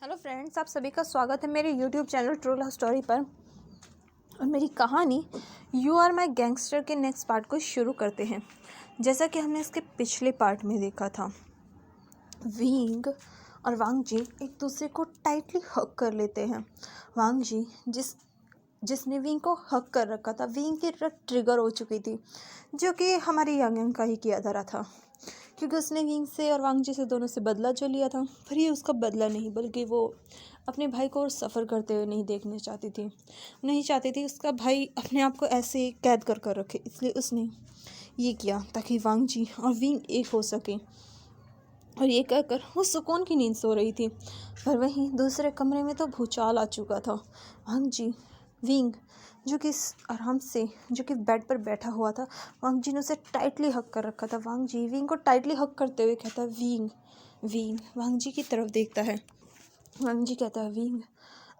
Hello friends, आप सभी का स्वागत है मेरे YouTube channel true love story पर। और मेरी कहानी यू आर माई गैंगस्टर के नेक्स्ट पार्ट को शुरू करते हैं। जैसा कि हमने इसके पिछले पार्ट में देखा था, विंग और वांग जी एक दूसरे को टाइटली हग कर लेते हैं। वांग जी जिसने विंग को हग कर रखा था, विंग की रट ट्रिगर हो चुकी थी, जो कि हमारी यांग का ही किया धरा था, क्योंकि उसने विंग से और वांग जी से दोनों से बदला जो लिया था। पर ये उसका बदला नहीं, बल्कि वो अपने भाई को और सफ़र करते हुए नहीं देखना चाहती थी उसका भाई अपने आप को ऐसे कैद कर रखे। इसलिए उसने ये किया ताकि वांग जी और विंग एक हो सके। और ये कहकर वो सुकून की नींद सो रही थी। पर वहीं दूसरे कमरे में तो भूचाल आ चुका था। वांग जी विंग जो कि बेड पर बैठा हुआ था, वांग जी ने उसे टाइटली हक कर रखा था। वांग जी विंग को टाइटली हक करते हुए कहता है विंग विंग। वांग जी की तरफ देखता है। वांग जी कहता है विंग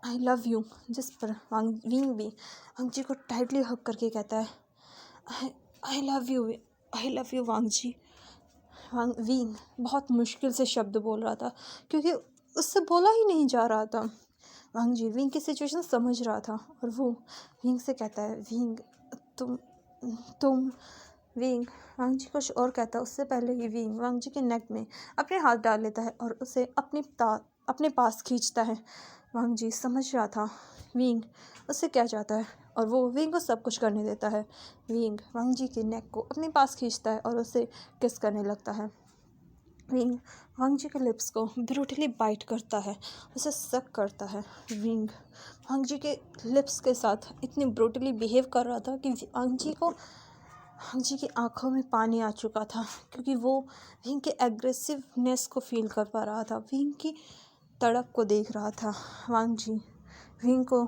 आई लव यू, जिस पर विंग भी वांग जी को टाइटली हक करके कहता है I love you Wang ji. विंग बहुत मुश्किल से शब्द बोल रहा था, क्योंकि उससे बोला ही नहीं जा रहा था। वांग जी विंग की सिचुएशन समझ रहा था और वो विंग से कहता है विंग तुम विंग। वांग जी कुछ और कहता है, उससे पहले ही विंग वांग जी के नेक में अपने हाथ डाल लेता है और उसे अपने पास खींचता है। वांग जी समझ रहा था विंग उससे क्या चाहता है, और वो विंग को सब कुछ करने देता है। विंग वांग जी के नेक को अपने पास खींचता है और उसे किस करने लगता है। विंग वांग जी के लिप्स को ब्रूटली बाइट करता है, उसे सक करता है। विंग वांग जी के लिप्स के साथ इतनी ब्रूटली बिहेव कर रहा था कि वांग जी की आंखों में पानी आ चुका था, क्योंकि वो विंग के एग्रेसिवनेस को फील कर पा रहा था, विंग की तड़प को देख रहा था। वांग जी विंग को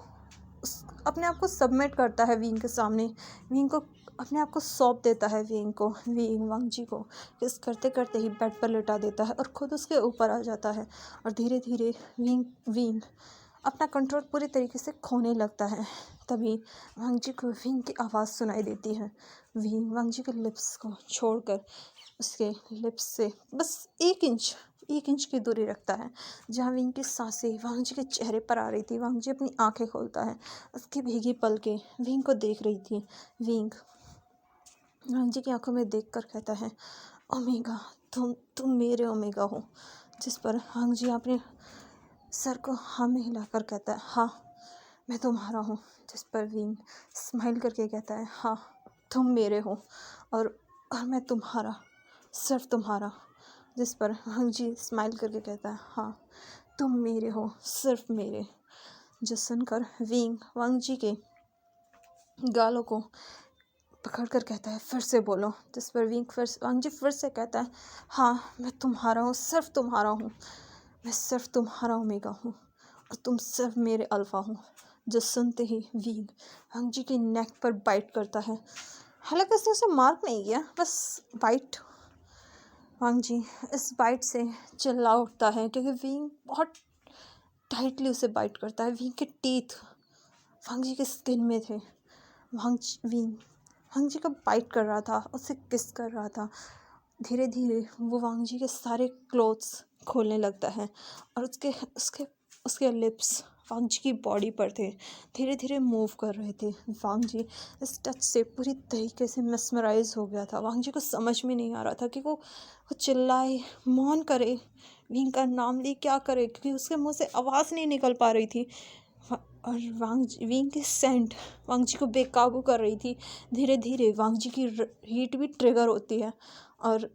अपने आप को सबमिट करता है विंग के सामने, विंग को अपने आप को सौंप देता है। विंग वांग जी को किस करते करते ही बेड पर लेटा देता है और ख़ुद उसके ऊपर आ जाता है। और धीरे धीरे विंग अपना कंट्रोल पूरी तरीके से खोने लगता है। तभी वांग जी को विंग की आवाज़ सुनाई देती है। विंग वांग जी के लिप्स को छोड़कर उसके लिप्स से बस एक इंच की दूरी रखता है, जहाँ विंग की सांसें वांग जी के चेहरे पर आ रही थी। वांग जी अपनी आंखें खोलता है, उसकी भीगी पलकें विंग को देख रही थी। विंग वांग जी की आंखों में देखकर कहता है ओमेगा, तुम मेरे ओमेगा हो। जिस पर वांग जी अपने सर को हाँ में हिलाकर कहता है हाँ मैं तुम्हारा हूँ। जिस पर विंग स्माइल करके कहता है हाँ तुम मेरे हो और मैं तुम्हारा, सिर्फ तुम्हारा। जिस पर वांग जी स्माइल करके कहता है हाँ तुम मेरे हो, सिर्फ मेरे। जो सुनकर विंग वांग जी के गालों को पकड़ कर कहता है फिर से बोलो। जिस पर वांग जी फिर से कहता है हाँ मैं तुम्हारा हूँ, सिर्फ तुम्हारा हूँ, मैं सिर्फ तुम्हारा ओमेगा हूँ और तुम सिर्फ मेरे अल्फ़ा हो। जो सुनते ही विंग वांग जी के नेक पर बाइट करता है। हालांकि उसने उसे मार नहीं किया, बस बाइट। वांग जी इस बाइट से चिल्ला उठता है, क्योंकि विंग बहुत टाइटली उसे बाइट करता है। विंग के टीथ वांग जी के स्किन में थे। विंग वांग जी को बाइट कर रहा था, उसे किस कर रहा था। धीरे धीरे वो वांग जी के सारे क्लोथ्स खोलने लगता है और उसके लिप्स वांग जी की बॉडी पर थे, धीरे धीरे मूव कर रहे थे। वांग जी इस टच से पूरी तरीके से मेस्मराइज हो गया था। वांग जी को समझ में नहीं आ रहा था कि वो चिल्लाए, मौन करे, विंग का नाम ले, क्या करे, क्योंकि उसके मुंह से आवाज़ नहीं निकल पा रही थी। और विंग की सेंट वांग जी को बेकाबू कर रही थी। धीरे धीरे वांग जी की हीट भी ट्रिगर होती है और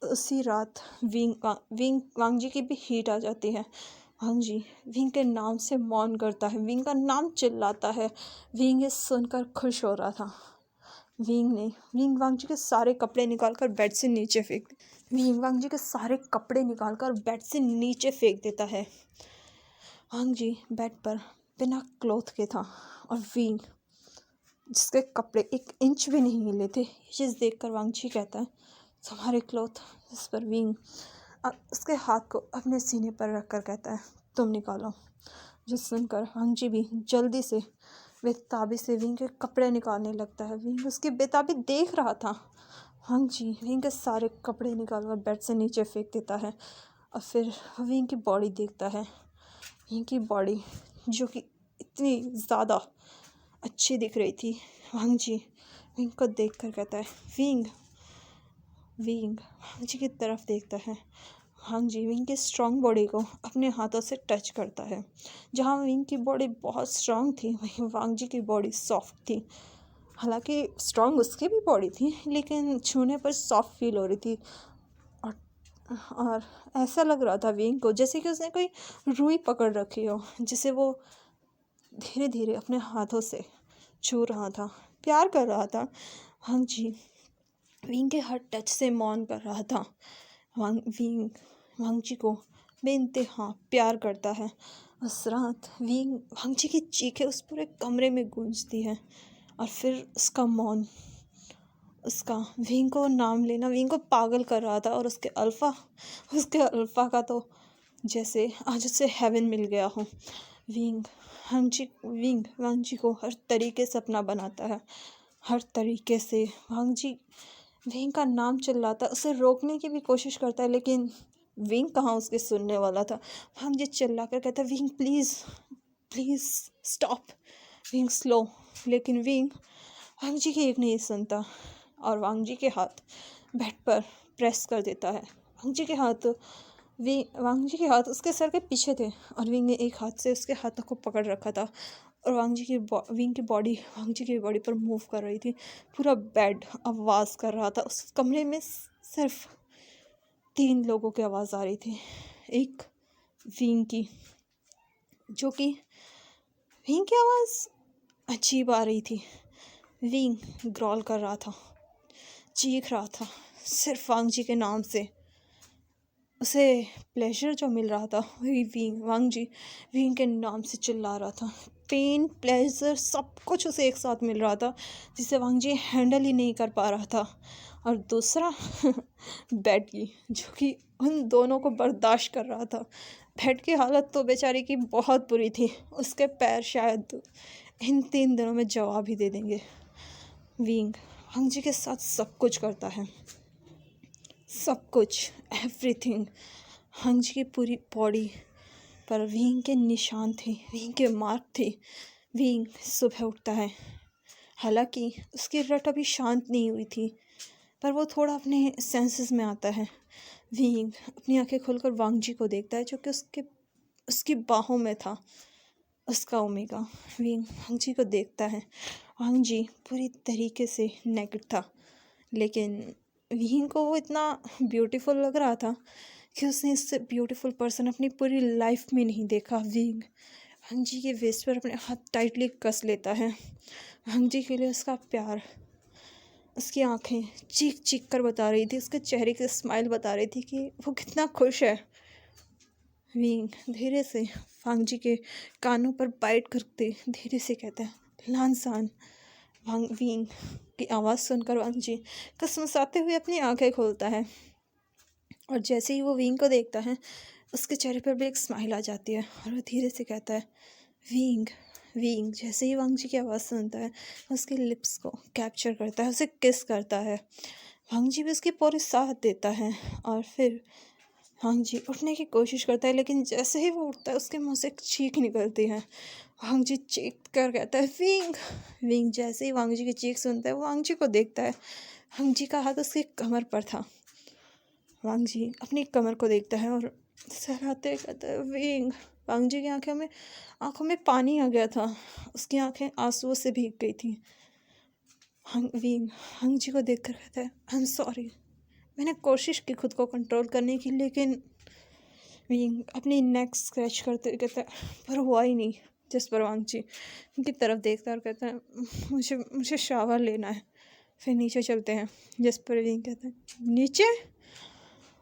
उसी रात वांग जी की भी हीट आ जाती है। वांग जी विंग के नाम से मौन करता है, विंग का नाम चिल्लाता है। विंग ये सुनकर खुश हो रहा था। विंग वांग जी के सारे कपड़े निकालकर बेड से नीचे फेंक देता है। वांग जी बेड पर बिना क्लॉथ के था और विंग जिसके कपड़े 1 इंच भी नहीं हिले थे। ये चीज़ देखकर वांग जी कहता है तुम्हारे क्लॉथ। जिस पर विंग उसके हाथ को अपने सीने पर रखकर कहता है तुम निकालो। जो सुनकर वांग जी भी जल्दी से बेताबी से विंग के कपड़े निकालने लगता है। विंग उसकी बेताबी देख रहा था। वांग जी विंग के सारे कपड़े निकालकर बेड से नीचे फेंक देता है और फिर विंग की बॉडी देखता है। इनकी बॉडी जो कि इतनी ज़्यादा अच्छी दिख रही थी, वांग जी विंग को देख कर कहता है विंग विंग। वांग जी की तरफ देखता है। वांग जी विंग की स्ट्रॉन्ग बॉडी को अपने हाथों से टच करता है। जहाँ विंग की बॉडी बहुत स्ट्रॉन्ग थी, वहीं वांग जी की बॉडी सॉफ्ट थी। हालांकि स्ट्रॉन्ग उसकी भी बॉडी थी, लेकिन छूने पर सॉफ्ट फील हो रही थी। और और ऐसा लग रहा था विंग को जैसे कि उसने कोई रुई पकड़ रखी हो, जिसे वो धीरे धीरे अपने हाथों से छू रहा था, प्यार कर रहा था। वांग जी विंग के हर टच से मौन कर रहा था। विंग वांग जी को बेइंतहा प्यार करता है। उस रात वांग जी की चीखें उस पूरे कमरे में गूंजती हैं, और फिर उसका मौन, उसका विंग को नाम लेना विंग को पागल कर रहा था। और उसके अल्फ़ा का तो जैसे आज उसे हेवन मिल गया हो। विंग वांग जी को हर तरीके से अपना बनाता है, हर तरीके से। वांग जी विंग का नाम चिल्लाता, उसे रोकने की भी कोशिश करता है, लेकिन विंग कहाँ उसके सुनने वाला था। वांग जी चिल्ला कर कहता है wing please please stop. Wing slow, लेकिन विंग वांग जी की एक नहीं सुनता और वांग जी के हाथ बेड पर प्रेस कर देता है। वांग जी के हाथ उसके सर के पीछे थे, और विंग ने एक हाथ से उसके हाथों को पकड़ रखा था, और विंग की बॉडी वांग जी की बॉडी पर मूव कर रही थी। पूरा बेड आवाज़ कर रहा था। उस कमरे में सिर्फ 3 लोगों की आवाज़ आ रही थी। एक विंग की, जो कि विंग की आवाज़ अजीब आ रही थी। विंग ग्रॉल कर रहा था, चीख रहा था सिर्फ वांग जी के नाम से। उसे प्लेजर जो मिल रहा था वही वांग जी विंग के नाम से चिल्ला रहा था। पेन, प्लेजर, सब कुछ उसे एक साथ मिल रहा था, जिसे वांग जी हैंडल ही नहीं कर पा रहा था। और दूसरा बेड की, जो कि उन दोनों को बर्दाश्त कर रहा था। बेड की हालत तो बेचारी की बहुत बुरी थी। उसके पैर शायद इन 3 दिनों में जवाब ही दे देंगे। वांग जी के साथ सब कुछ करता है, सब कुछ, एवरीथिंग। वांग जी की पूरी बॉडी पर विंग के निशान थे, विंग के मार्क थे। विंग सुबह उठता है, हालांकि उसकी रट अभी शांत नहीं हुई थी, पर वो थोड़ा अपने सेंसेस में आता है। विंग अपनी आंखें खोलकर वांग जी को देखता है, जो कि उसकी बाहों में था, उसका ओमेगा। विंग वांग जी को देखता है। वांग जी पूरी तरीके से नेकेड था, लेकिन विंग को वो इतना ब्यूटीफुल लग रहा था कि उसने इससे ब्यूटीफुल पर्सन अपनी पूरी लाइफ में नहीं देखा। वांग जी के वेस्ट पर अपने हाथ टाइटली कस लेता है। वांग जी के लिए उसका प्यार, उसकी आंखें चीख चीख कर बता रही थी, उसके चेहरे की स्माइल बता रही थी कि वो कितना खुश है। विंग धीरे से वांग जी के कानों पर बाइट करते धीरे से कहता है लानसान। विंग की आवाज़ सुनकर वांग जी कसमसाते हुए अपनी आंखें खोलता है, और जैसे ही वो विंग को देखता है, उसके चेहरे पर भी एक स्माइल आ जाती है, और वो धीरे से कहता है विंग। जैसे ही वांग जी की आवाज़ सुनता है, उसके लिप्स को कैप्चर करता है, उसे किस करता है। वांग जी भी उसकी पूरी साथ देता है, और फिर वांग जी उठने की कोशिश करता है, लेकिन जैसे ही वो उठता है, उसके मुंह से एक चीख निकलती है। वांग जी चीख कर कहता है विंग। जैसे ही वांग जी की चीख सुनता है, वो वांग जी को देखता है। वांग जी का हाथ उसकी कमर पर था। वांग जी अपनी कमर को देखता है और सहलाते कहता है विंग। वांग जी की आंखों में पानी आ गया था, उसकी आंखें आंसुओं से भीग गई थी। वांग जी को देखकर कहता है आई एम सॉरी। मैंने कोशिश की खुद को कंट्रोल करने की, लेकिन विंग अपनी नेक स्क्रैच करते हुए कहता है पर हुआ ही नहीं। जिस पर वांग जी उनकी तरफ देखता है और कहता है मुझे शावर लेना है, फिर नीचे चलते हैं। जिस पर विंग कहता है नीचे।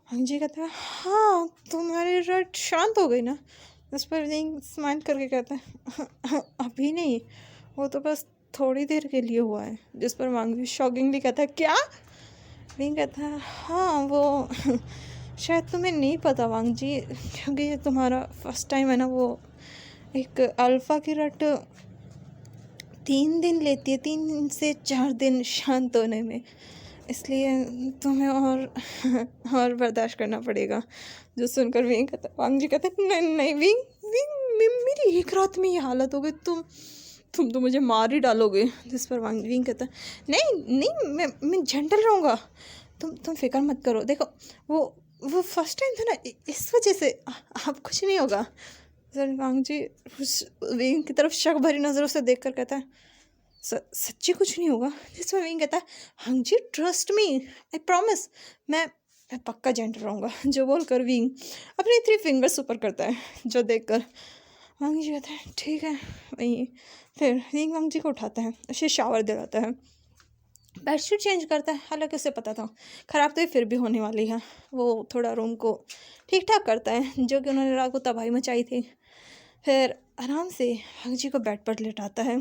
वांग जी कहता है हाँ, तुम्हारी रट शांत हो गई ना। उस पर विंग स्माइल करके कहता है अभी नहीं, वो तो बस थोड़ी देर के लिए हुआ है। जिस पर वांग जी शॉकिंगली कहता है क्या। विंग कहता है हाँ, वो शायद तुम्हें नहीं पता वांग जी, क्योंकि ये तुम्हारा फर्स्ट टाइम है ना। वो एक अल्फ़ा की रट 3 दिन लेती है, 3 से 4 दिन शांत होने में, इसलिए तुम्हें और बर्दाश्त करना पड़ेगा। जो सुनकर विंग कहता है, वांग जी कहते हैं नहीं विंग एक रात में ये हालत हो गई, तुम तो मुझे मार ही डालोगे। जिस पर वांग विंग कहता है, नहीं नहीं, मैं जेंटल रहूँगा, तुम फिक्र मत करो। देखो वो फर्स्ट टाइम था ना, इस वजह से अब कुछ नहीं होगा। सर वांग जी उस विंग की तरफ शक भरी नज़रों से देख कर कहता है, सच्ची कुछ नहीं होगा। जिसमें विंग कहता है, हाँ जी ट्रस्ट मी, आई प्रॉमिस, मैं पक्का जेंटल रहूँगा। जो बोलकर विंग अपनी 3 फिंगर्स ऊपर करता है, जो देखकर वांग जी कहता है ठीक है। वहीं फिर विंग वांग जी को उठाता है, उसे शावर दिलाता है, बेडशीट चेंज करता है। हालांकि उसे पता था ख़राब तो ये फिर भी होने वाली है। वो थोड़ा रूम को ठीक ठाक करता है, जो कि उन्होंने रात को तबाही मचाई थी। फिर आराम से वांग जी को बेड पर लेटाता है।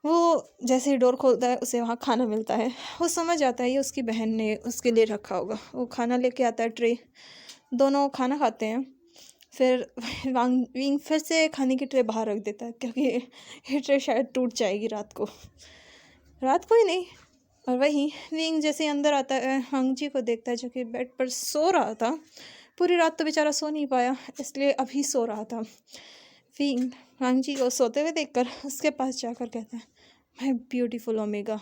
वो जैसे ही डोर खोलता है, उसे वहाँ खाना मिलता है। वो समझ आता है ये उसकी बहन ने उसके लिए रखा होगा। वो खाना लेके आता है, ट्रे, दोनों खाना खाते हैं। फिर वांग विंग फिर से खाने की ट्रे बाहर रख देता है, क्योंकि ये ट्रे शायद टूट जाएगी रात को ही नहीं। और वहीं विंग जैसे ही अंदर आता है, वांग जी को देखता है जो कि बेड पर सो रहा था। पूरी रात तो बेचारा सो नहीं पाया, इसलिए अभी सो रहा था। विंग वांग जी को सोते हुए देखकर उसके पास जाकर कहता है, माय ब्यूटीफुल ओमेगा।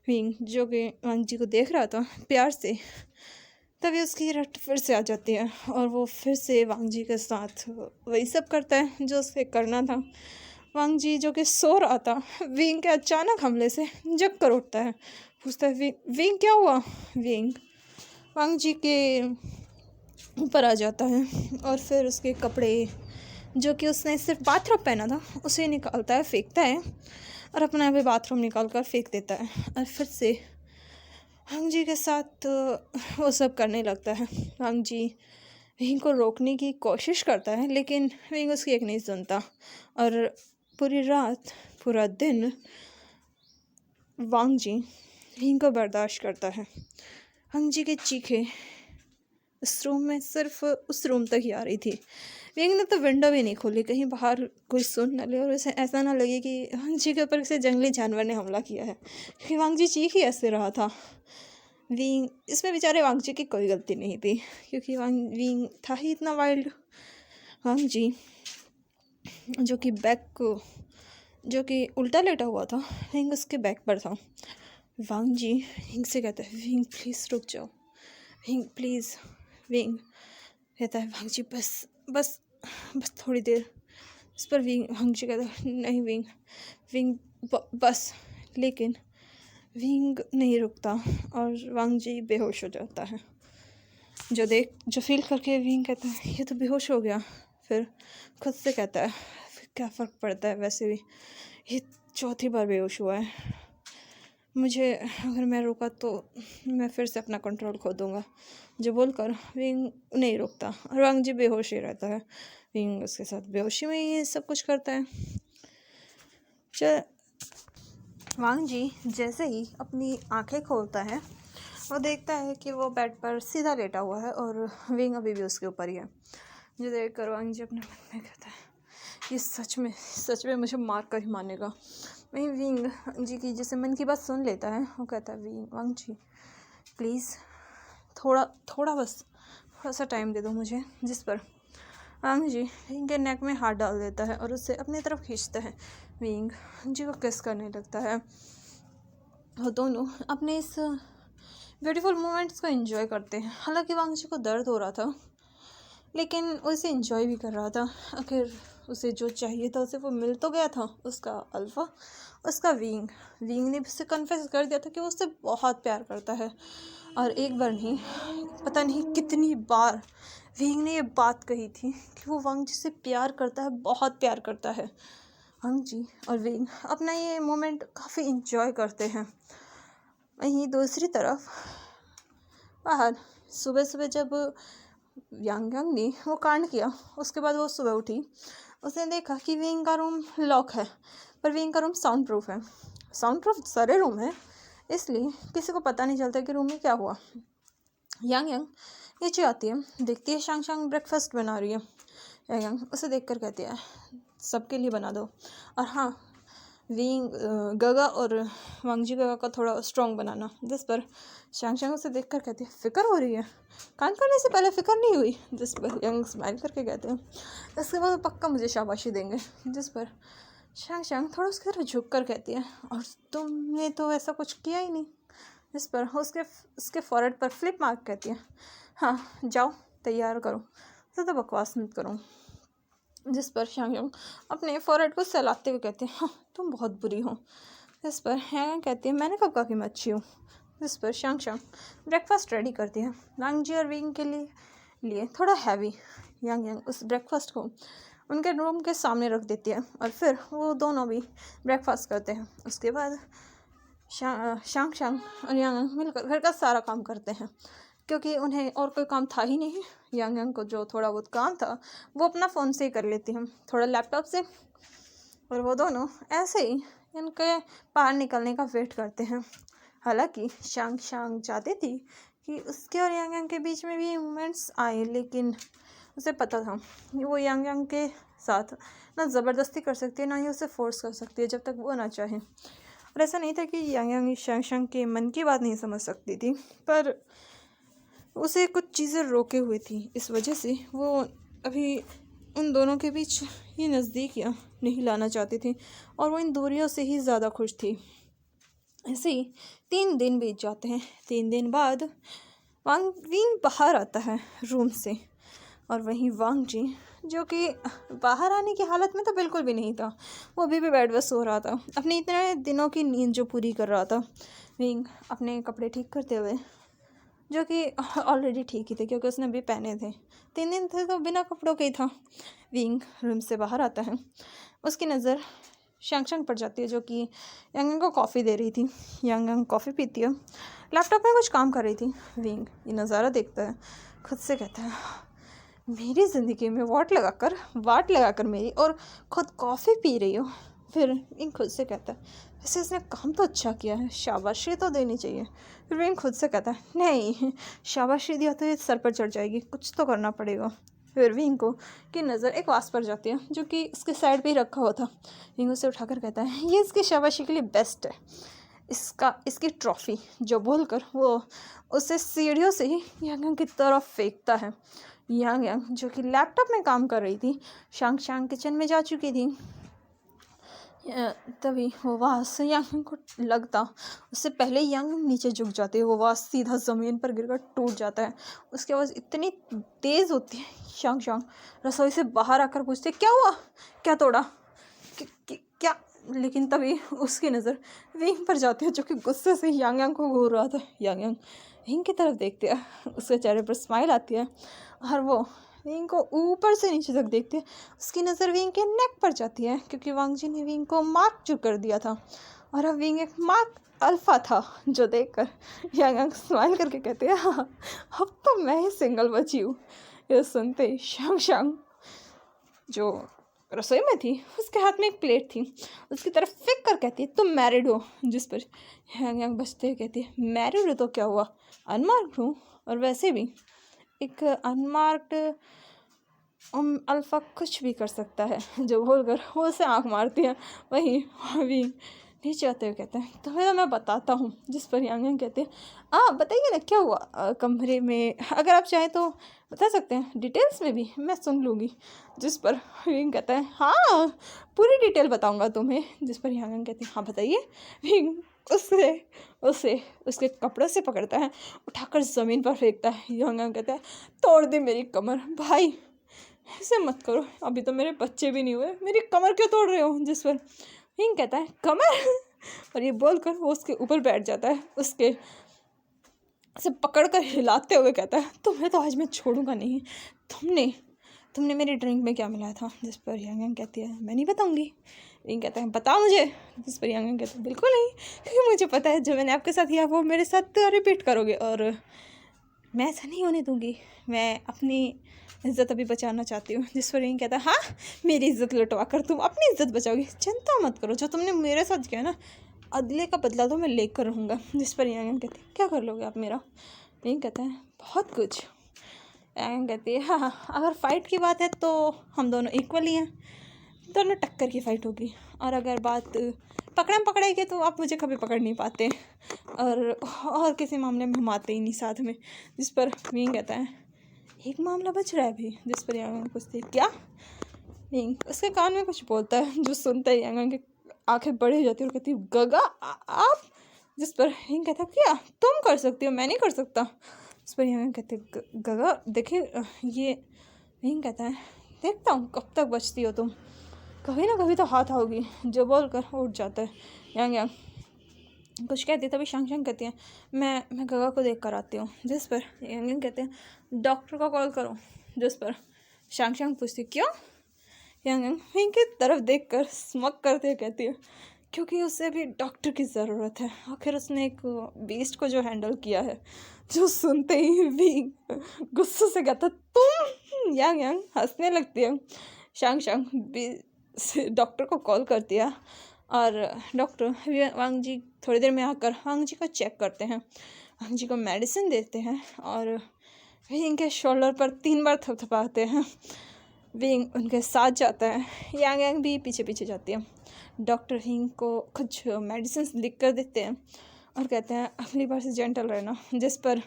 विंग जो कि वांग जी को देख रहा था प्यार से, तभी उसकी रट फिर से आ जाती है और वो फिर से वांग जी के साथ वही सब करता है जो उसे करना था। वांग जी जो कि सो रहा था, विंग के अचानक हमले से जग कर उठता है। पूछता है, विंग क्या हुआ? विंग वांग जी के ऊपर आ जाता है और फिर उसके कपड़े जो कि उसने सिर्फ बाथरूम पहना था उसे निकालता है, फेंकता है और अपना भी बाथरूम निकाल कर फेंक देता है। और फिर से वांग जी के साथ वो सब करने लगता है। वांग जी विंग को रोकने की कोशिश करता है, लेकिन विंग उसकी एक नहीं सुनता। और पूरी रात पूरा दिन वांग जी विंग को बर्दाश्त करता है। वांग जी की चीखें उस रूम में सिर्फ उस रूम तक ही आ रही थी। विंग ने तो विंडो भी नहीं खोली, कहीं बाहर कोई सुन न ले और उसे ऐसा ना लगे कि वांग जी के ऊपर किसी जंगली जानवर ने हमला किया है, क्योंकि वांग जी चीख ही ऐसे रहा था। विंग इसमें बेचारे वांग जी की कोई गलती नहीं थी, क्योंकि विंग था ही इतना वाइल्ड। वांग जी जो कि बैक को जो कि उल्टा लेटा हुआ था, विंग उसके बैक पर था। वांग जी विंग से कहता है, विंग प्लीज़ रुक जाओ, विंग प्लीज़। विंग कहता है, वांग जी बस थोड़ी देर। इस पर वांग जी कहता है, नहीं विंग बस। लेकिन विंग नहीं रुकता और वांग जी बेहोश हो जाता है। जो फील करके विंग कहता है, ये तो बेहोश हो गया। फिर खुद से कहता है, क्या फ़र्क पड़ता है, वैसे भी ये 4थी बार बेहोश हुआ है। मुझे अगर मैं रुका तो मैं फिर से अपना कंट्रोल खो दूँगा। जो बोलकर विंग नहीं रुकता और वांग जी बेहोश ही रहता है। विंग उसके साथ बेहोशी में ही सब कुछ करता है। वांग जी जैसे ही अपनी आंखें खोलता है, वो देखता है कि वो बेड पर सीधा लेटा हुआ है और विंग अभी भी उसके ऊपर ही है। जो देख कर वांग जी अपने मन में कहता है, ये सच में मुझे मार कर ही मानेगा। वहीं विंग जी की जैसे मन की बात सुन लेता है। वो कहता है, वांग जी प्लीज़ थोड़ा सा टाइम दे दो मुझे। जिस पर वांग जी विंग के नेक में हाथ डाल देता है और उसे अपनी तरफ खींचता है। विंग जी को किस करने लगता है। वो दोनों अपने इस ब्यूटीफुल मोमेंट्स को एंजॉय करते हैं। हालांकि वांग जी को दर्द हो रहा था, लेकिन वो इसे एंजॉय भी कर रहा था। आखिर उसे जो चाहिए था उसे वो मिल तो गया था। उसका अल्फा, उसका विंग ने भी उसे कन्फेस कर दिया था कि वो उससे बहुत प्यार करता है। और एक बार नहीं, पता नहीं कितनी बार विंग ने ये बात कही थी कि वो वांग जी से प्यार करता है, बहुत प्यार करता है। वांग जी और विंग अपना ये मोमेंट काफ़ी इंजॉय करते हैं। वहीं दूसरी तरफ बाहर सुबह जब यांग ने वो कांड किया, उसके बाद वो सुबह उठी, उसने देखा कि विंग का रूम लॉक है, पर विंग का रूम साउंड प्रूफ है। साउंड प्रूफ सारे रूम है, इसलिए किसी को पता नहीं चलता कि रूम में क्या हुआ। यांग नीचे आती है, देखती है शांग ब्रेकफास्ट बना रही है। यांग उसे देखकर कहती है, सबके लिए बना दो। और हाँ, गगा और वांगजी गगा का थोड़ा स्ट्रॉन्ग बनाना। जिस पर शांग शांग उसे देखकर कहती है, फिक्र हो रही है? कांड करने से पहले फिक्र नहीं हुई? जिस पर यंग स्माइल करके कहते हैं, इसके बाद पक्का मुझे शाबाशी देंगे। जिस पर शांग शांग थोड़ा उसकी तरफ झुक कर कहती है, और तुमने तो ऐसा कुछ किया ही नहीं। जिस पर उसके फॉरहेड पर फ्लिप मार्क कहती है, हाँ जाओ तैयार करो, ज़्यादा बकवास मत करो। जिस पर शांग शांग अपने फॉरहेड को सहलाते हुए कहते हैं, हाँ तुम बहुत बुरी हो। जिस पर हैंग कहती है, मैंने कब कहा कि मैं अच्छी हूँ। जिस पर शांग शांग ब्रेकफास्ट रेडी करती है वांगजी और विंग के लिए थोड़ा हैवी। यांग उस ब्रेकफास्ट को उनके रूम के सामने रख देती है और फिर वो दोनों भी ब्रेकफास्ट करते हैं। उसके बाद शांग शांग और यांग मिलकर घर का सारा काम करते हैं, क्योंकि उन्हें और कोई काम था ही नहीं। यांग को जो थोड़ा बहुत काम था वो अपना फ़ोन से ही कर लेती हैं, थोड़ा लैपटॉप से, और वो दोनों ऐसे ही इनके बाहर निकलने का वेट करते हैं। हालांकि शांग शांग चाहती थी कि उसके और यांग के बीच में भी मोमेंट्स आए, लेकिन उसे पता था वो यांग के साथ ना ज़बरदस्ती कर सकती है, ना ही उसे फोर्स कर सकती है जब तक वो ना चाहे। और ऐसा नहीं था कि यांग शांग शांग के मन की बात नहीं समझ सकती थी, पर उसे कुछ चीज़ें रोके हुए थी। इस वजह से वो अभी उन दोनों के बीच ये नज़दीकियाँ नहीं लाना चाहती थी, और वो इन दूरियों से ही ज़्यादा खुश थी। ऐसे ही 3 दिन बीत जाते हैं। 3 दिन बाद विंग बाहर आता है रूम से, और वहीं वांगजी, जो कि बाहर आने की हालत में तो बिल्कुल भी नहीं था, वो अभी भी बेड पर सो रहा था, अपने इतने दिनों की नींद जो पूरी कर रहा था। विंग अपने कपड़े ठीक करते हुए, जो कि ऑलरेडी ठीक ही थे क्योंकि उसने अभी पहने थे, 3 दिन थे तो बिना कपड़ों के ही था। विंग रूम से बाहर आता है, उसकी नज़र शांग शांग पड़ जाती है, जो कि यांग को कॉफ़ी दे रही थी। यांग कॉफ़ी पीती है, लैपटॉप में कुछ काम कर रही थी। विंग ये नज़ारा देखता है, खुद से कहता है, मेरी ज़िंदगी में वाट लगाकर मेरी और ख़ुद कॉफ़ी पी रही हो। फिर विंग खुद से कहता है, वैसे इसने काम तो अच्छा किया है, शाबाशी तो देनी चाहिए। फिर विंग खुद से कहता है, नहीं शाबाशी दिया तो ये सर पर चढ़ जाएगी, कुछ तो करना पड़ेगा। फिर विंग को की नज़र एक वास पर जाती है, जो कि उसके साइड पे ही रखा हुआ था। विंग उसे उठाकर कहता है, ये इसकी शाबाशी के लिए बेस्ट है, इसकी ट्रॉफ़ी, जो बोलकर वो उसे सीढ़ियों से ही यांग की तरफ फेंकता है। यांग जो कि लैपटॉप में काम कर रही थी, शांग शांग किचन में जा चुकी थी। तभी वो वास यांग को लगता, उससे पहले यांग नीचे झुक जाती है, वो वास सीधा ज़मीन पर गिरकर टूट जाता है। उसकी आवाज़ इतनी तेज़ होती है, शांग शांग रसोई से बाहर आकर पूछते, क्या हुआ, क्या तोड़ा, क्या? लेकिन तभी उसकी नज़र विंग पर जाती है, जो कि गुस्से से यांग को घूर रहा था। यांग विंग की तरफ देखती है, उसके चेहरे पर स्माइल आती है, और वो विंग को ऊपर से नीचे तक देखती है। उसकी नज़र विंग के नेक पर जाती है, क्योंकि वांगजी ने विंग को मार्क चुप कर दिया था, और अब विंग एक मार्क अल्फा था, जो देखकर यांग स्माइल करके कहते हैं, हाँ अब तो मैं ही सिंगल बची हूँ। ये सुनते ही शांग शांग, जो रसोई में थी, उसके हाथ में एक प्लेट थी, उसकी तरफ फेंक कर कहती है, तुम मैरिड हो। जिस पर यांग बचते हुए कहती है, मैरिड हो तो क्या हुआ, अनमार्क्ड हूँ, और वैसे भी एक अनमार्क्ड अल्फ़ा कुछ भी कर सकता है। जो बोलकर वो उसे आँख मारती है। वहीं अभी नीचे आते हुए कहते हैं, तुम्हें तो मैं बताता हूँ। जिस पर यांग कहते हैं, बताइए ना क्या हुआ कमरे में, अगर आप चाहें तो बता सकते हैं, डिटेल्स में भी मैं सुन लूँगी। जिस पर विंग कहता है, हाँ पूरी डिटेल बताऊँगा तुम्हें। जिस पर यांग कहती है, हाँ बताइए। विंग उसे उसके कपड़ों से पकड़ता है, उठाकर ज़मीन पर फेंकता है। यांग कहता है, तोड़ दी मेरी कमर। भाई ऐसे मत करो, अभी तो मेरे बच्चे भी नहीं हुए, मेरी कमर क्यों तोड़ रहे हो। जिस पर विंग कहता है, कमर, और ये बोलकर वो उसके ऊपर बैठ जाता है, उसके से पकड़कर हिलाते हुए कहता है, तुम्हें तो आज मैं छोड़ूंगा नहीं। तुमने मेरी ड्रिंक में क्या मिलाया था। जिस पर यांग कहती है, मैं नहीं बताऊंगी। विंग कहता है, बताओ मुझे। जिस पर यांग कहता है, बिल्कुल नहीं, क्योंकि मुझे पता है जो मैंने आपके साथ किया वो मेरे साथ रिपीट करोगे, और मैं ऐसा नहीं होने दूंगी। मैं अपनी इज़्ज़त अभी बचाना चाहती हूँ। जिस पर विंग कहता है, हाँ मेरी इज़्ज़त लुटवा कर तुम अपनी इज़्ज़त बचाओगी, चिंता मत करो, जो तुमने मेरे साथ किया ना, अगले का बदला तो मैं लेकर रहूँगा। जिस पर यांग कहती है, क्या कर लोगे आप मेरा। विंग कहता है, बहुत कुछ। यांग कहती है, हाँ अगर फ़ाइट की बात है तो हम दोनों इक्वल ही हैं, दोनों टक्कर की फ़ाइट होगी, और अगर बात पकड़ेंगे तो आप मुझे कभी पकड़ नहीं पाते, और किसी मामले में हम आते ही नहीं साथ में। जिस पर विंग कहता है एक मामला बच रहा है अभी। जिस पर यांग पूछती है क्या? विंग उसके कान में कुछ बोलता है, जो सुनता ही यांग की आंखें बड़ी हो जाती है और कहती है गगा आप? जिस पर विंग कहता है क्या तुम कर सकती हो, मैं नहीं कर सकता। इस पर यांग कहते गगा देखिए ये। विंग कहता है देखता हूँ कब तक बचती हो तुम, कभी ना कभी तो हाथ आओगी। जो बोल कर उठ जाता है। यांग कुछ कहती है, तभी शांग कहती है मैं गगा को देख कर आती हूँ। जिस पर यांग कहते हैं डॉक्टर को कॉल करो। जिस पर शांग पूछती क्यों? यांग विंग की तरफ देख कर स्मक करते हुए कहती है क्योंकि उसे भी डॉक्टर की ज़रूरत है। आखिर उसने एक बीस्ट को जो हैंडल किया है। जो सुनते ही विंग गुस्से से कहता तुम। यांग हंसने लगती है। शांग डॉक्टर को कॉल करती है और डॉक्टर वांग जी थोड़ी देर में आकर वांग जी को चेक करते हैं, वांग जी को मेडिसिन देते हैं और विंग के शोल्डर पर 3 बार थपथपाते हैं। विंग उनके साथ जाता है, यांग भी पीछे पीछे जाती है। डॉक्टर विंग को कुछ मेडिसिन लिख कर देते हैं और कहते हैं अगली बार से जेंटल रहना। जिस पर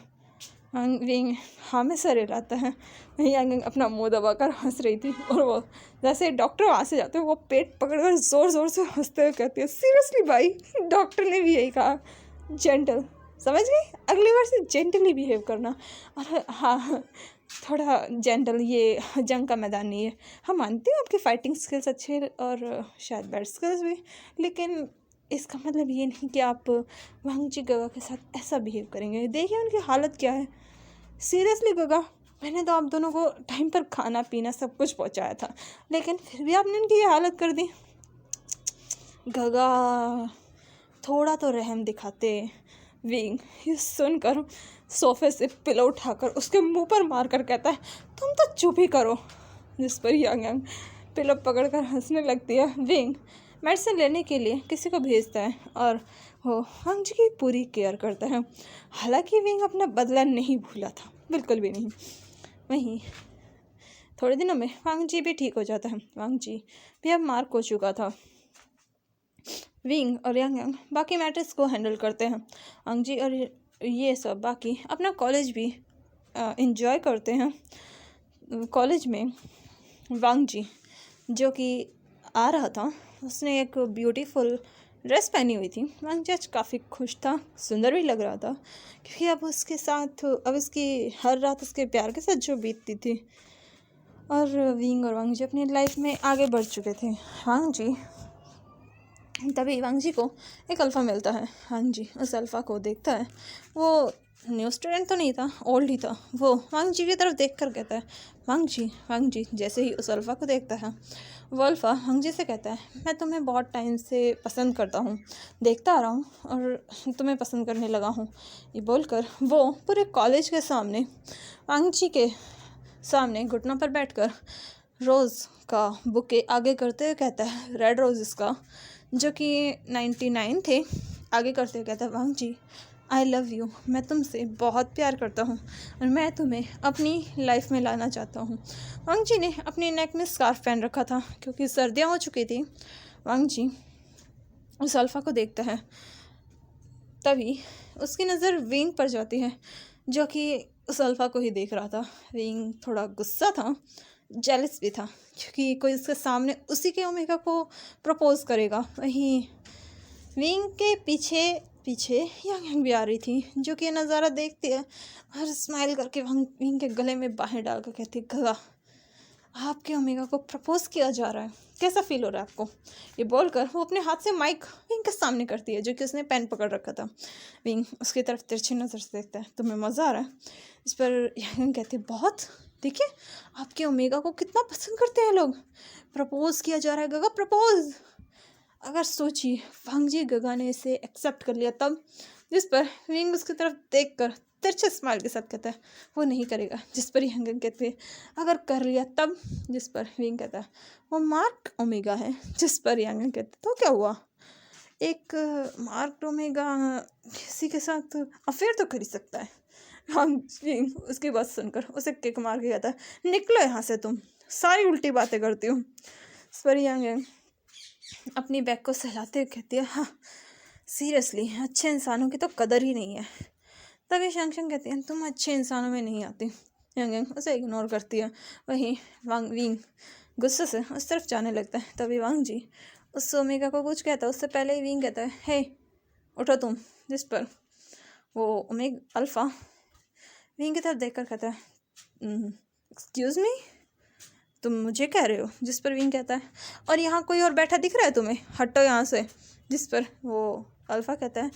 विंग हाँ में सर हिलाता है। वहीं यांग अपना मुंह दबाकर हंस रही थी और वो जैसे डॉक्टर वहाँ से जाते हैं वो पेट पकड़कर ज़ोर ज़ोर से हंसते हुए कहती है सीरियसली भाई, डॉक्टर ने भी यही कहा जेंटल, समझ गई? अगली बार से जेंटली बिहेव करना। और हाँ थोड़ा जेंटल, ये जंग का मैदान नहीं है। हम मानते हैं आपकी फाइटिंग स्किल्स अच्छे और शायद बैट स्किल्स भी, लेकिन इसका मतलब ये नहीं कि आप वांग जी गगा के साथ ऐसा बिहेव करेंगे। देखिए उनकी हालत क्या है। सीरियसली गगा, मैंने तो आप दोनों को टाइम पर खाना पीना सब कुछ पहुंचाया था, लेकिन फिर भी आपने उनकी ये हालत कर दी। गगा थोड़ा तो रहम दिखाते। विंग ये सुनकर सोफे से पिलो उठाकर उसके मुंह पर मारकर कहता है तुम तो चुप ही करो। जिस पर यांग पिलो पकड़कर हंसने लगती है। विंग मेडिसिन लेने के लिए किसी को भेजता है और वो वांग जी की पूरी केयर करता है। हालांकि विंग अपना बदला नहीं भूला था, बिल्कुल भी नहीं। वहीं थोड़े दिनों में वांग जी भी ठीक हो जाता है। वांग जी भी अब मार्क हो चुका था। विंग और यांग बाकी मैटर्स को हैंडल करते हैं। वांग जी और ये सब बाकी अपना कॉलेज भी एंजॉय करते हैं। कॉलेज में वांग जी जो कि आ रहा था, उसने एक ब्यूटीफुल ड्रेस पहनी हुई थी। वांग जी आज काफ़ी खुश था, सुंदर भी लग रहा था, क्योंकि अब उसके साथ अब उसकी हर रात उसके प्यार के साथ जो बीतती थी। और विंग और वांग जी अपनी लाइफ में आगे बढ़ चुके थे। तभी वांग जी को एक अल्फ़ा मिलता है। वांग जी उस अल्फ़ा को देखता है। वो न्यू स्टूडेंट तो नहीं था, ओल्ड ही था। वो वांग जी की तरफ देखकर कहता है वांग जी जैसे ही उस अल्फ़ा को देखता है, वो अल्फ़ा वांग जी से कहता है मैं तुम्हें बहुत टाइम से पसंद करता हूँ, देखता आ रहा हूँ और तुम्हें पसंद करने लगा हूँ। ये बोलकर वो पूरे कॉलेज के सामने वांग जी के सामने घुटनों पर बैठकर रोज़ का बुके आगे करते हुए कहता है, रेड रोज़ का जो कि 99 थे, आगे करते हुए कहता है वांग जी आई लव यू, मैं तुमसे बहुत प्यार करता हूँ और मैं तुम्हें अपनी लाइफ में लाना चाहता हूँ। वांग जी ने अपने नेक में स्कार्फ पहन रखा था क्योंकि सर्दियाँ हो चुकी थी। वांग जी उस अल्फ़ा को देखता है, तभी उसकी नज़र विंग पर जाती है जो कि उस अल्फ़ा को ही देख रहा था। विंग थोड़ा गुस्सा था, जेलस भी था, क्योंकि कोई उसके सामने उसी के ओमेगा को प्रपोज करेगा। वहीं विंग के पीछे यांग भी आ रही थी, जो कि ये नज़ारा देखती है और स्माइल करके विंग के गले में बाहें डालकर कहती है गगा आपके ओमेगा को प्रपोज किया जा रहा है, कैसा फील हो रहा है आपको? ये बोलकर वो अपने हाथ से माइक विंग के सामने करती है, जो कि उसने पेन पकड़ रखा था। विंग उसकी तरफ तिरछी नज़र से देखता है, तुम्हें मज़ा आ रहा है? इस पर यांग कहते बहुत, देखिए आपके ओमेगा को कितना पसंद करते हैं लोग, प्रपोज किया जा रहा है गगा, प्रपोज। अगर सोचिए वांग जी गगा ने इसे एक्सेप्ट कर लिया तब। जिस पर विंग उसकी तरफ देखकर तिरछे स्माइल के साथ कहता है वो नहीं करेगा। जिस पर यांग कहते हैं अगर कर लिया तब। जिस पर विंग कहता है वो मार्क ओमेगा है। जिस पर यांग कहते तो क्या हुआ, एक मार्क ओमेगा किसी के साथ अफेयर तो कर ही सकता है। विंग उसकी बात सुनकर उसे किक मार के कहता है निकलो यहाँ से, तुम सारी उल्टी बातें करती हो। इस पर यांग अपनी बैग को सहलाते हुए कहती है, हाँ सीरियसली अच्छे इंसानों की तो कदर ही नहीं है। तभी शंग कहती है, तुम अच्छे इंसानों में नहीं आती। यांग उसे इग्नोर करती है। वहीं वांग विंग गुस्से से उस तरफ जाने लगता है। तभी वांग जी उस ओमेगा को कुछ कहता है, उससे पहले ही विंग कहता है, हे उठो तुम। जिस पर वो ओमेगा अल्फ़ा विंग की तरफ देखकर कहता है, एक्सक्यूज़ मी, तुम मुझे कह रहे हो? जिस पर विंग कहता है, और यहाँ कोई और बैठा दिख रहा है तुम्हें, हटो यहाँ से। जिस पर वो अल्फ़ा कहता है,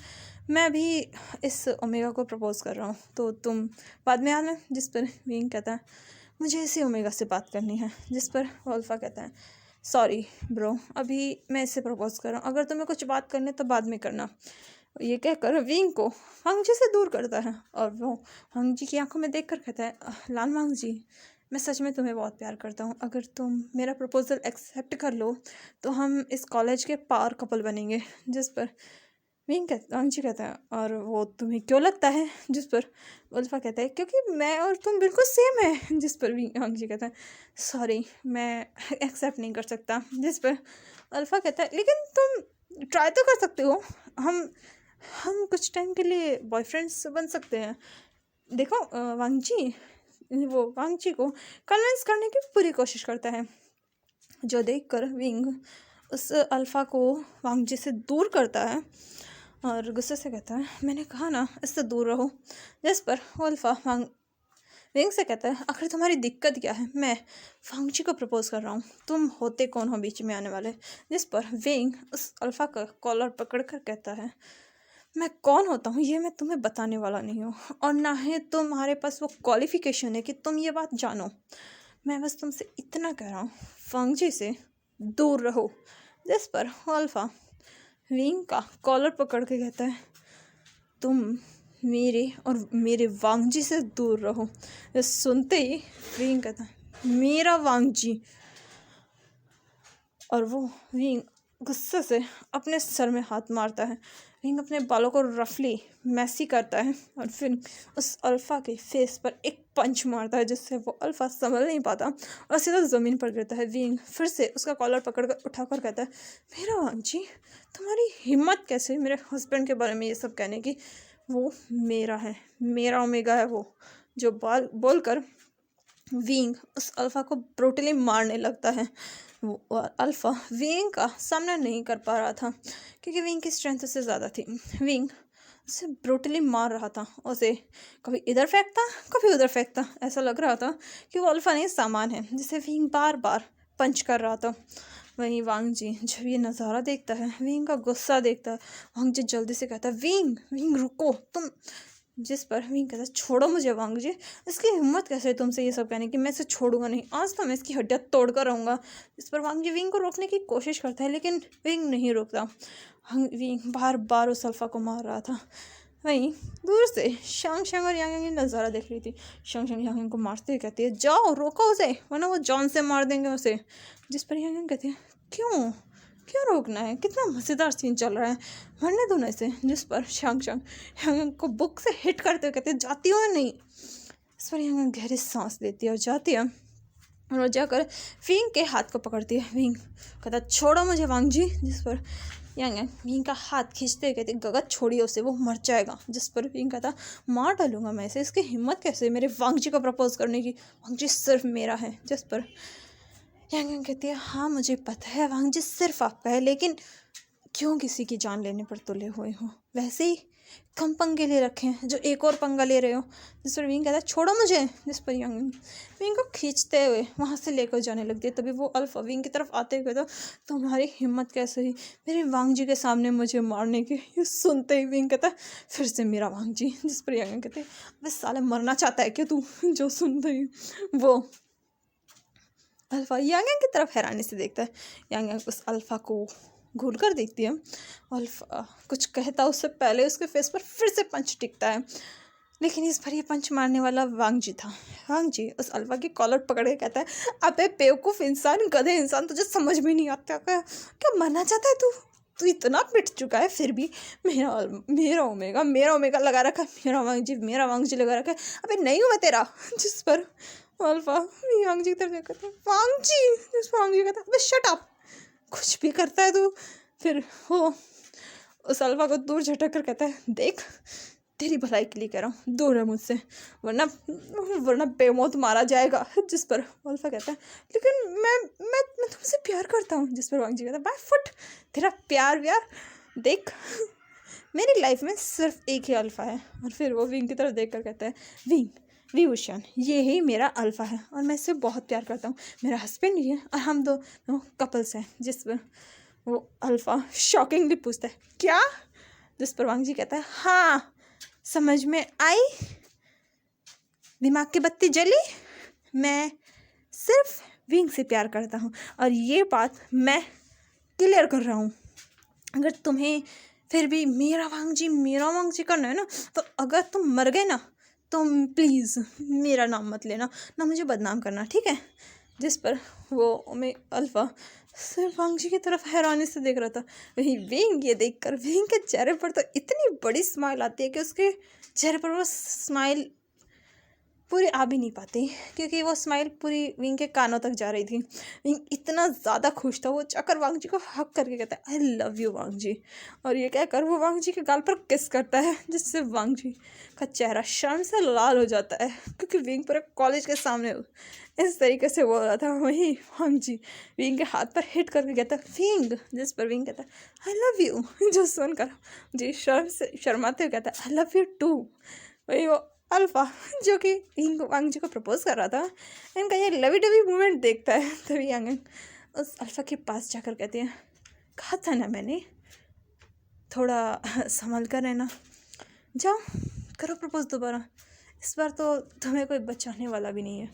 मैं अभी इस ओमेगा को प्रपोज़ कर रहा हूँ, तो तुम बाद में आना। जिस पर विंग कहता है, मुझे इसी ओमेगा से बात करनी है। जिस पर वो अल्फ़ा कहता है, सॉरी ब्रो, अभी मैं इससे प्रपोज़ कर रहा हूँ, अगर तुम्हें कुछ बात करनी तो बाद में करना। ये कहकर विंग को वांग जी से दूर करता है और वो वांग जी की आंखों में देखकर कहता है, लान वांग जी, मैं सच में तुम्हें बहुत प्यार करता हूँ। अगर तुम मेरा प्रपोज़ल एक्सेप्ट कर लो तो हम इस कॉलेज के पावर कपल बनेंगे। जिस पर वांग जी कहता है, और वो तुम्हें क्यों लगता है? जिस पर अल्फ़ा कहता है, क्योंकि मैं और तुम बिल्कुल सेम है। जिस पर वांग जी कहता है, सॉरी मैं एक्सेप्ट नहीं कर सकता। जिस पर अल्फ़ा कहता है, लेकिन तुम ट्राई तो कर सकते हो, हम कुछ टाइम के लिए बॉयफ्रेंड्स बन सकते हैं। देखो वांग जी वो वांग जी को कन्विंस करने की पूरी कोशिश करता है, जो देखकर विंग उस अल्फ़ा को वांग जी से दूर करता है और गुस्से से कहता है, मैंने कहा ना इससे दूर रहो। जिस पर वो अल्फ़ा विंग से कहता है, आखिर तुम्हारी दिक्कत क्या है? मैं वांग जी को प्रपोज़ कर रहा हूँ, तुम होते कौन हो बीच में आने वाले? जिस पर विंग उस अल्फ़ा का कॉलर पकड़ कर कहता है, मैं कौन होता हूँ ये मैं तुम्हें बताने वाला नहीं हूँ, और ना ही तुम्हारे पास वो क्वालिफिकेशन है कि तुम ये बात जानो। मैं बस तुमसे इतना कह रहा हूँ, वांग जी से दूर रहो। जिस पर अल्फ़ा विंग का कॉलर पकड़ के कहता है, तुम मेरे और मेरे वांग जी से दूर रहो। सुनते ही विंग कहता है, मेरा वांग जी, और वो विंग गुस्से से अपने सर में हाथ मारता है। विंग अपने बालों को रफली मैसी करता है और फिर उस अल्फ़ा के फेस पर एक पंच मारता है, जिससे वो अल्फ़ा संभल नहीं पाता और सीधा ज़मीन पर गिरता है। विंग फिर से उसका कॉलर पकड़कर उठाकर कहता है, मेरा वांग जी, तुम्हारी हिम्मत कैसे मेरे हस्बैंड के बारे में ये सब कहने की? वो मेरा है, मेरा ओमेगा है वो। जो बोलकर विंग उस अल्फ़ा को ब्रूटली मारने लगता है। वो अल्फ़ा विंग का सामना नहीं कर पा रहा था क्योंकि विंग की स्ट्रेंथ उससे ज़्यादा थी। विंग उसे ब्रूटली मार रहा था, उसे कभी इधर फेंकता कभी उधर फेंकता। ऐसा लग रहा था कि वो अल्फ़ा नहीं सामान है जिसे विंग बार बार पंच कर रहा था। वहीं वांग जी जब ये नज़ारा देखता है, विंग का गुस्सा देखता है, वांग जी जल्दी से कहता है, विंग विंग रुको तुम। जिस पर विंग कहता है, छोड़ो मुझे वांग जी, इसकी हिम्मत कैसे है तुमसे ये सब कहने की? मैं इसे छोड़ूंगा नहीं, आज तो मैं इसकी हड्डियाँ तोड़ कर रहूँगा। इस पर वांग जी विंग को रोकने की कोशिश करता है, लेकिन विंग नहीं रोकता। विंग बार बार उस अल्फ़ा को मार रहा था। वहीं दूर से शंग और यांग ये नज़ारा देख रही थी। शंग यांग को मारते हुए कहती है, जाओ रोको उसे, वरना वो जॉन से मार देंगे उसे। जिस पर यांग कहती है, क्यों क्यों रोकना है, कितना मज़ेदार सीन चल रहा है, मरने दो ना इसे। जिस पर यांग को बुक से हिट करते हुए कहते हैं, जाती हो नहीं? इस पर यांग गहरी सांस लेती है और जाती है और जाकर विंग के हाथ को पकड़ती है। विंग कहता, छोड़ो मुझे वांग जी। जिस पर यांग विंग का हाथ खींचते हुए कहते, गगत छोड़िए उसे, वो मर जाएगा। जिस पर विंग कहता, मार डालूंगा मैं इसे, इसकी हिम्मत कैसे मेरे वांग जी को प्रपोज करने की? वांग जी सिर्फ मेरा है। जिस पर यांग कहती है, हाँ मुझे पता है वांग जी सिर्फ आपका है, लेकिन क्यों किसी की जान लेने पर तुले हुए हो? वैसे ही कम पंगे ले रखे हैं जो एक और पंगा ले रहे हो। जिस पर विंग कहता है, छोड़ो मुझे। जिस पर यांग विंग को खींचते हुए वहाँ से लेकर जाने लगती है। तभी वो अल्फ़ा विंग की तरफ आते हुए कहता, तुम्हारी हिम्मत कैसे हुई मेरे वांग जी के सामने मुझे मारने की? ये सुनते ही विंग कहता, फिर से मेरा वांग जी। जिस पर यांग कहते, अबे साले मरना चाहता है क्या तू? जो सुनते ही वो अल्फ़ा यांग की तरफ हैरानी से देखता है। यांग उस अल्फ़ा को घूर कर देखती है। अल्फ़ा कुछ कहता उससे पहले उसके फेस पर फिर से पंच टिकता है, लेकिन इस बार ये पंच मारने वाला वांग जी था। वांग जी उस अल्फ़ा की कॉलर पकड़ के कहता है, अबे बेवकूफ़ इंसान, गधे इंसान, तुझे समझ में नहीं आता क्या मरना चाहता है तू? तू इतना पिट चुका है फिर भी मेरा ओमेगा लगा रखा है, मेरा वांग जी लगा रखा है, अबे नहीं हुआ तेरा। जिस पर अल्फ़ा वांग जी की तरफ कहता है, वांग जी। जिस पर वांग जी कहता है, अबे शट अप, कुछ भी करता है तू। फिर वो उस अल्फा को दूर झटक कर कहता है, देख तेरी भलाई के लिए कह रहा हूँ, दूर है मुझसे, वरना वरना बेमौत मारा जाएगा। जिस पर अल्फा कहता है, लेकिन मैं तुमसे प्यार करता हूँ। जिस पर वांग जी कहता है, बाय फुट, तेरा प्यार व्यार देख, मेरी लाइफ में सिर्फ एक ही अल्फा है। और फिर वो विंग की तरफ देख कर कहता है, विंग विभूषण, ये ही मेरा अल्फा है और मैं इससे बहुत प्यार करता हूँ, मेरा हस्बैंड ही है और हम दोनों कपल्स हैं। जिस पर वो अल्फा शॉकिंगली पूछता है, क्या? जिस पर वांग जी कहता है, हाँ समझ में आई, दिमाग की बत्ती जली, मैं सिर्फ विंग से प्यार करता हूँ और ये बात मैं क्लियर कर रहा हूँ। अगर तुम्हें फिर भी मेरा वांग जी करना है ना, तो अगर तुम मर गए ना तो प्लीज़ मेरा नाम मत लेना, ना मुझे बदनाम करना, ठीक है? जिस पर वो मैं अल्फा सिर्फ वांग जी की तरफ हैरानी से देख रहा था। वही विंग ये देखकर विंग के चेहरे पर तो इतनी बड़ी स्माइल आती है कि उसके चेहरे पर वो स्माइल पूरी आ भी नहीं पाती, क्योंकि वो स्माइल पूरी विंग के कानों तक जा रही थी। विंग इतना ज़्यादा खुश था, वो जाकर वांग जी को हक करके कहता है, आई लव यू वांग जी। और ये कहकर वो वांग जी के गाल पर किस करता है, जिससे वांग जी का चेहरा शर्म से लाल हो जाता है, क्योंकि विंग पूरे कॉलेज के सामने इस तरीके से बोल रहा था। वहीं वांग जी विंग के हाथ पर हिट करके कहता है, विंग। जिस पर विंग कहता है, आई लव यू। जो सुनकर जी शर्माते हुए कहता है, आई लव यू टू। वही वो अल्फा जो कि वांग जी को प्रपोज कर रहा था, इनका ये लवी डवी मूवमेंट देखता है। तभी यांग उस अल्फा के पास जाकर कहती है, कहा था ना मैंने, थोड़ा संभल कर रहना, जाओ करो प्रपोज दोबारा, इस बार तो तुम्हें कोई बचाने वाला भी नहीं है।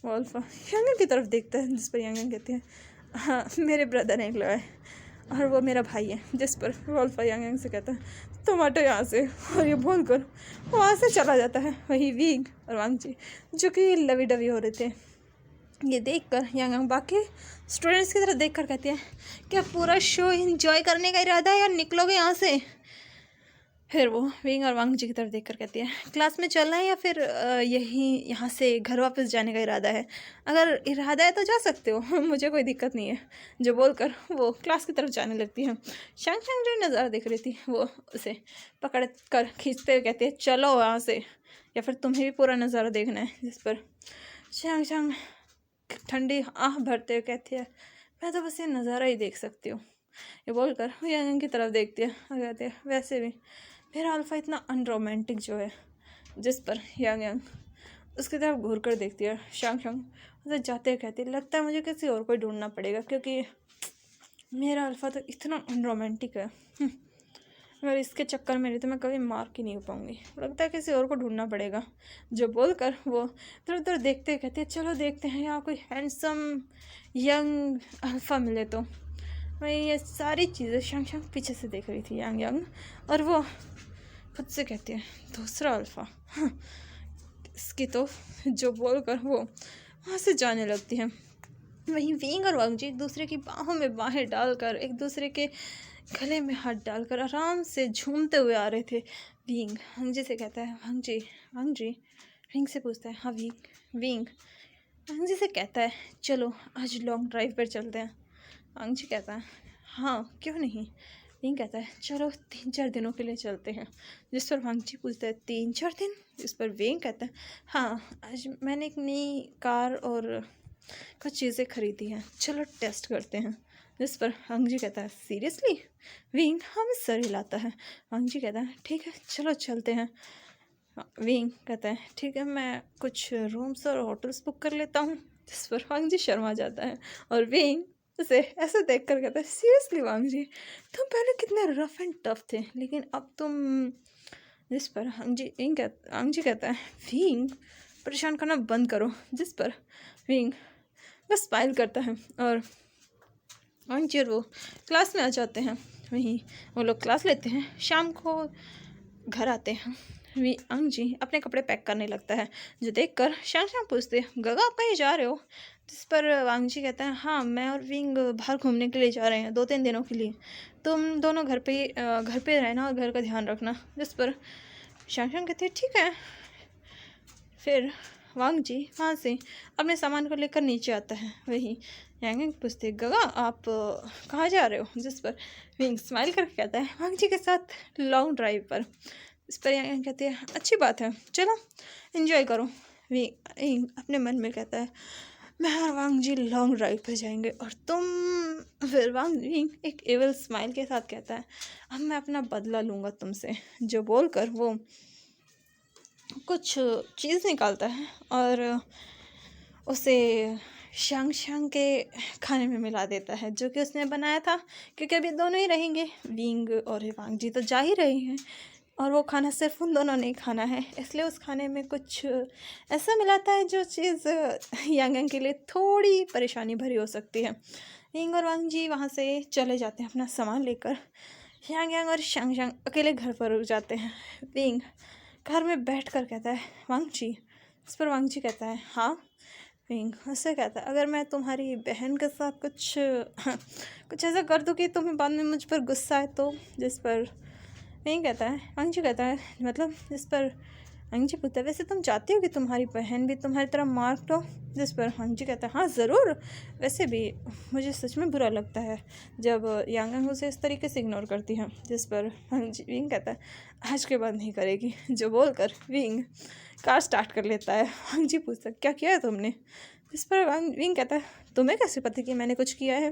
वो अल्फा यांग की तरफ देखता है, जिस पर यांग कहती है, हाँ मेरे ब्रदर हैं है और वो मेरा भाई है। जिस पर वो अल्फा यांग से कहता है, तुम हटो यहाँ से, और ये बोल कर वहाँ से चला जाता है। वही विंग और वांग जी जो कि लवी डवी हो रहे थे, ये देखकर यांग बाकी स्टूडेंट्स की तरफ देखकर कहती है, क्या पूरा शो एंजॉय करने का इरादा है या निकलोगे यहाँ से? फिर वो विंग और वांग जी की तरफ देखकर कहती है, क्लास में चलना है या फिर यहाँ से घर वापस जाने का इरादा है? अगर इरादा है तो जा सकते हो, मुझे कोई दिक्कत नहीं है। जो बोलकर वो क्लास की तरफ जाने लगती है। शांग शांग जो नज़ारा देख रही थी, वो उसे पकड़ कर खींचते हुए कहते हैं, चलो यहाँ से, या फिर तुम्हें भी पूरा नज़ारा देखना है। जिस पर शांग शांग ठंडी आह भरते हुए कहती है, मैं तो बस ये नज़ारा ही देख सकती हूँ। ये बोलकर वो यांग की तरफ देखती है और कहती है, वैसे भी मेरा अल्फा इतना अनरोमांटिक जो है। जिस पर यांग उसकी तरफ घूर कर देखती है। शांग शांग उसे जाते हुए कहती है, लगता है मुझे किसी और को ढूंढना पड़ेगा, क्योंकि मेरा अल्फा तो इतना अनरोमांटिक है। अगर इसके चक्कर में रही तो मैं कभी मार की नहीं हो पाऊँगी, लगता है किसी और को ढूंढना पड़ेगा। जो बोलकर वो इधर उधर देखते हुए कहती है, चलो देखते हैं यहाँ कोई हैंडसम यंग अल्फा मिले तो। मैं ये सारी चीज़ें शांग शांग पीछे से देख रही थी यांग, और वो खुद से कहती है, दूसरा अल्फा, हाँ इसकी तो। जो बोलकर वो वहाँ से जाने लगती है। वहीं विंग और वांग जी एक दूसरे की बाहों में बाहें डालकर, एक दूसरे के गले में हाथ डालकर आराम से झूमते हुए आ रहे थे। विंग वांग जी से कहता है, वांग जी विंग से पूछता है, हाँ विंग वांग जी से कहता है, चलो आज लॉन्ग ड्राइव पर चलते हैं। वांग जी कहता है, हाँ क्यों नहीं। विंग कहता है, चलो 3-4 दिनों के लिए चलते हैं। जिस पर वांग जी पूछता है, 3-4 दिन? इस पर विंग कहता है, हाँ आज मैंने एक नई कार और कुछ चीज़ें खरीदी हैं, चलो टेस्ट करते हैं। जिस पर वांग जी कहता है, सीरियसली? विंग हमें सर हिलाता है। वांग जी कहता है, ठीक है चलो चलते हैं। विंग कहता है, ठीक है मैं कुछ रूम्स और होटल्स बुक कर लेता हूँ। जिस पर वांग जी शर्मा जाता है और विंग उसे ऐसे देख कर कहता है, सीरियसली वांग जी तुम पहले कितने रफ एंड टफ थे, लेकिन अब तुम। जिस पर वांग जी कहता है, विंग परेशान करना बंद करो। जिस पर विंग बस स्माइल करता है और वांग जी और वो क्लास में आ जाते हैं। वहीं वो लोग क्लास लेते हैं, शाम को घर आते हैं। वांग जी अपने कपड़े पैक करने लगता है, जो देखकर शांग शांग पूछते, गगा आप कहीं जा रहे हो? जिस पर वांग जी कहता है, हाँ मैं और विंग बाहर घूमने के लिए जा रहे हैं 2-3 दिनों के लिए, तुम दोनों घर पे रहना और घर का ध्यान रखना। जिस पर शांग शांग कहते हैं, ठीक है। फिर वांग जी वहाँ से अपने सामान को लेकर नीचे आता है। वही यांग पूछते गगा आप कहाँ जा रहे हो, जिस पर विंग स्माइल करके कहता है वांग जी के साथ लॉन्ग ड्राइव पर। इस पर यांग कहती है अच्छी बात है, चलो एंजॉय करो। विंग अपने मन में कहता है मैं और वांग जी लॉन्ग ड्राइव पर जाएंगे और तुम। फिर वांग जी एक एवल स्माइल के साथ कहता है अब मैं अपना बदला लूँगा तुमसे, जो बोलकर वो कुछ चीज़ निकालता है और उसे शांग शांग के खाने में मिला देता है, जो कि उसने बनाया था, क्योंकि अभी दोनों ही रहेंगे, विंग और वांग जी तो जा ही रहे हैं और वो खाना सिर्फ उन दोनों ने ही खाना है, इसलिए उस खाने में कुछ ऐसा मिलाता है जो चीज़ यांग के लिए थोड़ी परेशानी भरी हो सकती है। विंग और वांग जी वहाँ से चले जाते हैं अपना सामान लेकर। यांग और शांग शांग अकेले घर पर रुक जाते हैं। विंग घर में बैठ कर कहता है वांग जी। इस पर वांग जी कहता है हाँ। विंग उससे कहता है अगर मैं तुम्हारी बहन के साथ कुछ ऐसा कर दूँ कि तुम्हें बाद में मुझ पर गुस्सा है तो। जिस पर विंग कहता है वांग जी कहता है मतलब। जिस पर वांग जी पूछता है वैसे तुम चाहती हो कि तुम्हारी बहन भी तुम्हारी तरह मार्क्ड हो। जिस पर वांग जी कहता है हाँ ज़रूर, वैसे भी मुझे सच में बुरा लगता है जब यांग उसे इस तरीके से इग्नोर करती है। जिस पर विंग कहता है आज के बाद नहीं करेगी, जो बोलकर विंग कार स्टार्ट कर लेता है। वांग जी पूछता है क्या किया है तुमने। जिस पर विंग कहता है तुम्हें कैसे पता कि मैंने कुछ किया है।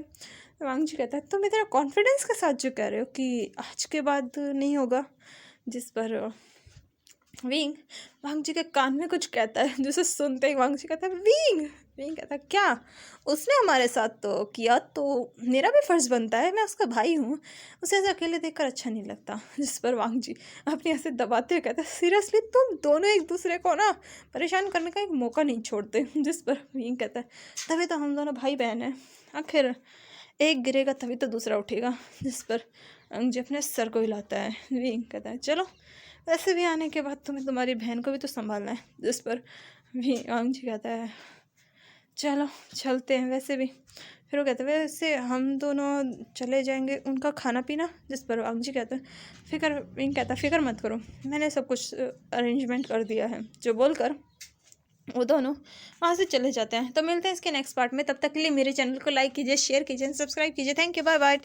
वांग जी कहता है तुम इतना कॉन्फिडेंस के साथ जो कह रहे हो कि आज के बाद नहीं होगा। जिस पर विंग वांग जी के कान में कुछ कहता है, जिसे सुनते ही वांग जी कहता है विंग कहता है क्या उसने हमारे साथ तो किया तो मेरा भी फ़र्ज़ बनता है, मैं उसका भाई हूँ, उसे ऐसे अकेले देखकर अच्छा नहीं लगता। जिस पर वांग जी अपनी ऐसे दबाते हुए कहता है सीरियसली तुम दोनों एक दूसरे को ना परेशान करने का एक मौका नहीं छोड़ते। जिस पर विंग कहता है तभी तो हम दोनों भाई बहन हैं, आखिर एक गिरेगा तभी तो दूसरा उठेगा। जिस पर वांग जी अपने सर को हिलाता है। विंग कहता है चलो वैसे भी आने के बाद तुम्हें तुम्हारी बहन को भी तो संभालना है। जिस पर वांग जी कहता है चलो चलते हैं वैसे भी। फिर वो कहते हैं वैसे हम दोनों चले जाएंगे उनका खाना पीना। जिस पर वांग जी कहता है विंग कहता है फिक्र मत करो, मैंने सब कुछ अरेंजमेंट कर दिया है, जो बोलकर वो दोनों वहाँ से चले जाते हैं। तो मिलते हैं इसके नेक्स्ट पार्ट में, तब तक के लिए मेरे चैनल को लाइक कीजिए, शेयर कीजिए, सब्सक्राइब कीजिए। Thank you, bye bye.